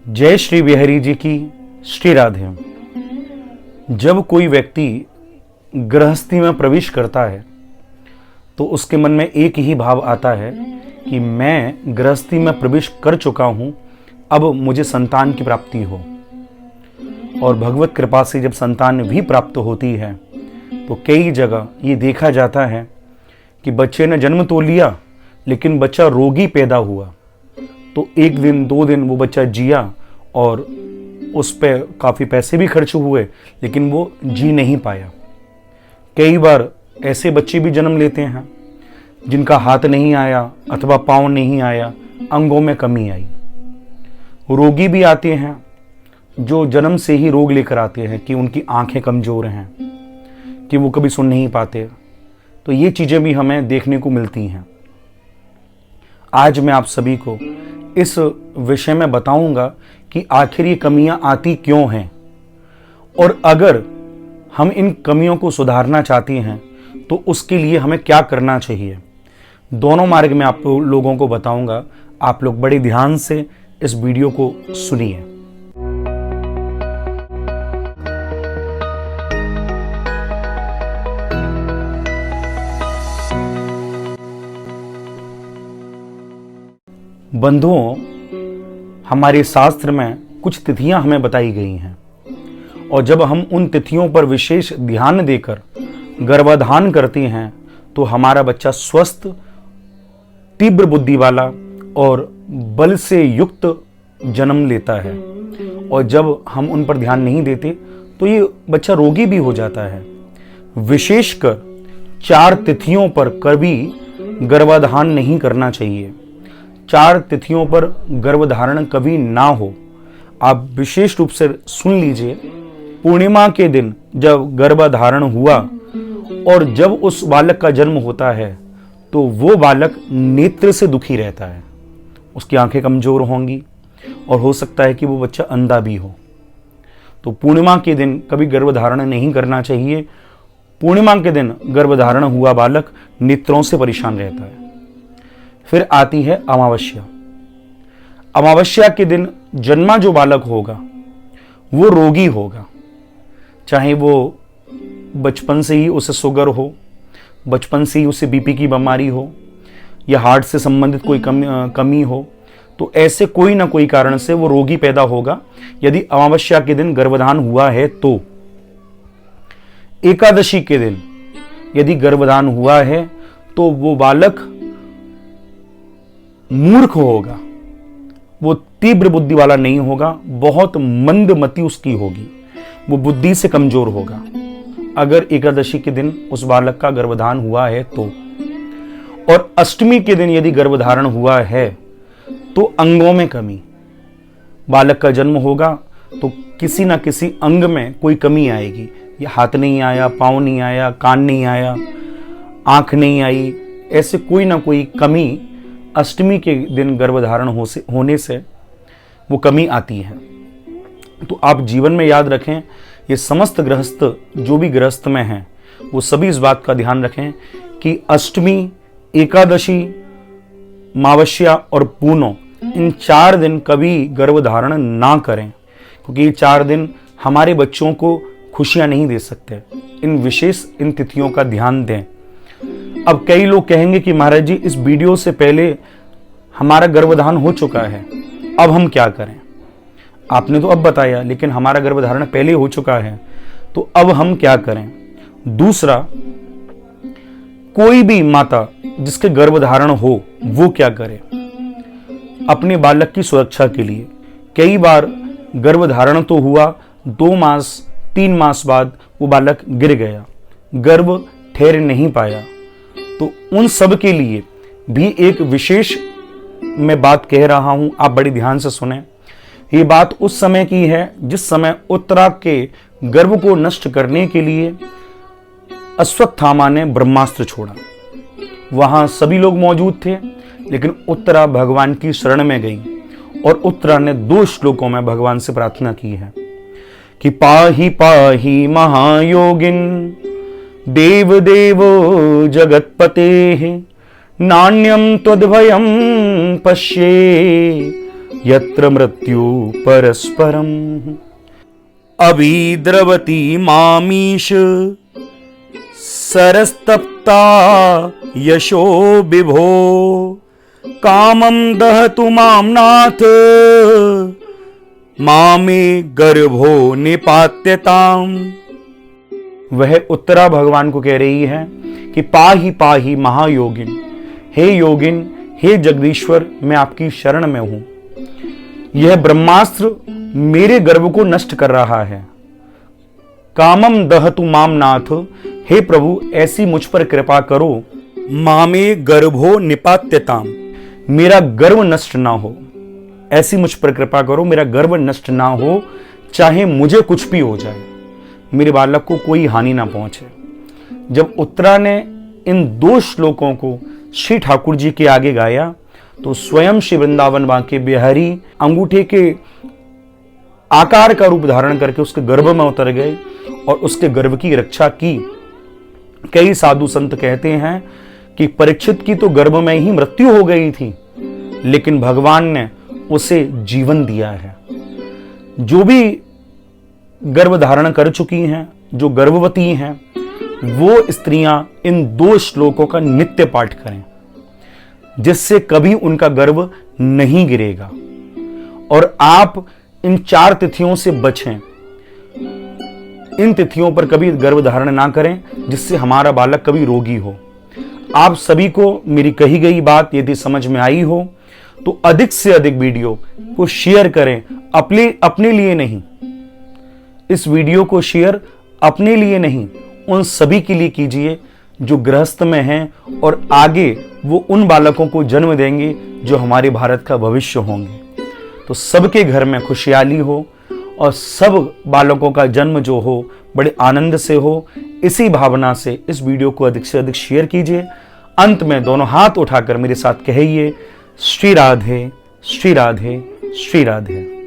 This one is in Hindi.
जय श्री बिहारी जी की श्री राधे। जब कोई व्यक्ति गृहस्थी में प्रवेश करता है तो उसके मन में एक ही भाव आता है कि मैं गृहस्थी में प्रवेश कर चुका हूं, अब मुझे संतान की प्राप्ति हो। और भगवत कृपा से जब संतान भी प्राप्त होती है तो कई जगह ये देखा जाता है कि बच्चे ने जन्म तो लिया लेकिन बच्चा रोगी पैदा हुआ, तो एक दिन दो दिन वो बच्चा जिया और उस पर काफ़ी पैसे भी खर्च हुए लेकिन वो जी नहीं पाया। कई बार ऐसे बच्चे भी जन्म लेते हैं जिनका हाथ नहीं आया अथवा पाँव नहीं आया, अंगों में कमी आई। रोगी भी आते हैं जो जन्म से ही रोग लेकर आते हैं कि उनकी आंखें कमज़ोर हैं, कि वो कभी सुन नहीं पाते। तो ये चीज़ें भी हमें देखने को मिलती हैं। आज मैं आप सभी को इस विषय में बताऊंगा कि आखिर ये कमियां आती क्यों हैं, और अगर हम इन कमियों को सुधारना चाहते हैं तो उसके लिए हमें क्या करना चाहिए। दोनों मार्ग में आप लोगों को बताऊंगा। आप लोग बड़े ध्यान से इस वीडियो को सुनिए। बंधुओं, हमारे शास्त्र में कुछ तिथियां हमें बताई गई हैं, और जब हम उन तिथियों पर विशेष ध्यान देकर गर्भाधान करते हैं तो हमारा बच्चा स्वस्थ, तीव्र बुद्धि वाला और बल से युक्त जन्म लेता है। और जब हम उन पर ध्यान नहीं देते तो ये बच्चा रोगी भी हो जाता है। विशेषकर 4 तिथियों पर कभी गर्भाधान नहीं करना चाहिए। 4 तिथियों पर गर्भधारण कभी ना हो। आप विशेष रूप से सुन लीजिए। पूर्णिमा के दिन जब गर्भधारण हुआ और जब उस बालक का जन्म होता है तो वो बालक नेत्र से दुखी रहता है, उसकी आंखें कमजोर होंगी और हो सकता है कि वो बच्चा अंधा भी हो। तो पूर्णिमा के दिन कभी गर्भधारण नहीं करना चाहिए। पूर्णिमा के दिन गर्भधारण हुआ बालक नेत्रों से परेशान रहता है। फिर आती है अमावस्या। अमावस्या के दिन जन्मा जो बालक होगा वो रोगी होगा, चाहे वो बचपन से ही उसे शुगर हो, बचपन से ही उसे बीपी की बीमारी हो, या हार्ट से संबंधित कोई कमी हो। तो ऐसे कोई ना कोई कारण से वो रोगी पैदा होगा यदि अमावस्या के दिन गर्भधान हुआ है। तो एकादशी के दिन यदि गर्भधान हुआ है तो वो बालक मूर्ख होगा, वो तीव्र बुद्धि वाला नहीं होगा, बहुत मंदमति उसकी होगी, वो बुद्धि से कमजोर होगा अगर एकादशी के दिन उस बालक का गर्भधान हुआ है तो। और अष्टमी के दिन यदि गर्भधारण हुआ है तो अंगों में कमी, बालक का जन्म होगा तो किसी ना किसी अंग में कोई कमी आएगी। ये हाथ नहीं आया, पाँव नहीं आया, कान नहीं आया, आंख नहीं आई, ऐसे कोई ना कोई कमी अष्टमी के दिन गर्भधारण होने से वो कमी आती है। तो आप जीवन में याद रखें, ये समस्त गृहस्थ जो भी गृहस्थ में हैं वो सभी इस बात का ध्यान रखें कि अष्टमी, एकादशी, अमावस्या और पूर्णो, इन 4 दिन कभी गर्भधारण ना करें, क्योंकि ये 4 दिन हमारे बच्चों को खुशियां नहीं दे सकते। इन तिथियों का ध्यान दें। अब कई लोग कहेंगे कि महाराज जी, इस वीडियो से पहले हमारा गर्भधान हो चुका है, अब हम क्या करें। आपने तो अब बताया, लेकिन हमारा गर्भधारण पहले हो चुका है, तो अब हम क्या करें। दूसरा, कोई भी माता जिसके गर्भधारण हो वो क्या करे अपने बालक की सुरक्षा के लिए। कई बार गर्भधारण तो हुआ, 2 मास 3 मास बाद वो बालक गिर गया, गर्भ ठहर नहीं पाया। तो उन सब के लिए भी एक विशेष मैं बात कह रहा हूं, आप बड़ी ध्यान से सुने। ये बात उस समय की है जिस समय उत्तरा के गर्भ को नष्ट करने के लिए अश्वत्थामा ने ब्रह्मास्त्र छोड़ा। वहां सभी लोग मौजूद थे, लेकिन उत्तरा भगवान की शरण में गई और उत्तरा ने 2 श्लोकों में भगवान से प्रार्थना की है कि पाहि पाहि महायोगिन देव देवो जगतपते नान्यम त्वद्भयं पश्ये यत्र मृत्यु परस्परम। अभिद्रवती मामीश सरस्तप्ता यशो विभो, कामं दहतु मां नाथ मामे गर्भो निपात्यताम। वह उत्तरा भगवान को कह रही है कि पाही पाही महायोगिन, हे योगिन, हे जगदीश्वर, मैं आपकी शरण में हूं। यह ब्रह्मास्त्र मेरे गर्भ को नष्ट कर रहा है। कामम दहतु माम नाथ, हे प्रभु ऐसी मुझ पर कृपा करो। मामे गर्भो निपात्यताम, मेरा गर्भ नष्ट ना हो। ऐसी मुझ पर कृपा करो, मेरा गर्भ नष्ट ना हो, चाहे मुझे कुछ भी हो जाए, मेरे बालक को कोई हानि ना पहुंचे। जब उत्तरा ने इन 2 श्लोकों को श्री ठाकुर जी के आगे गाया तो स्वयं श्री वृंदावन बांके बिहारी अंगूठे के आकार का रूप धारण करके उसके गर्भ में उतर गए और उसके गर्भ की रक्षा की। कई साधु संत कहते हैं कि परीक्षित की तो गर्भ में ही मृत्यु हो गई थी, लेकिन भगवान ने उसे जीवन दिया है। जो भी गर्भ धारण कर चुकी हैं, जो गर्भवती हैं, वो स्त्रियां इन 2 श्लोकों का नित्य पाठ करें, जिससे कभी उनका गर्भ नहीं गिरेगा। और आप इन 4 तिथियों से बचें। इन तिथियों पर कभी गर्भ धारण ना करें, जिससे हमारा बालक कभी रोगी हो। आप सभी को मेरी कही गई बात यदि समझ में आई हो तो अधिक से अधिक वीडियो को शेयर करें, अपने लिए नहीं। इस वीडियो को शेयर अपने लिए नहीं, उन सभी के लिए कीजिए जो गृहस्थ में हैं और आगे वो उन बालकों को जन्म देंगे जो हमारे भारत का भविष्य होंगे। तो सबके घर में खुशहाली हो और सब बालकों का जन्म जो हो बड़े आनंद से हो। इसी भावना से इस वीडियो को अधिक से अधिक शेयर कीजिए। अंत में दोनों हाथ उठाकर मेरे साथ कहिए, श्री राधे श्री राधे श्री राधे।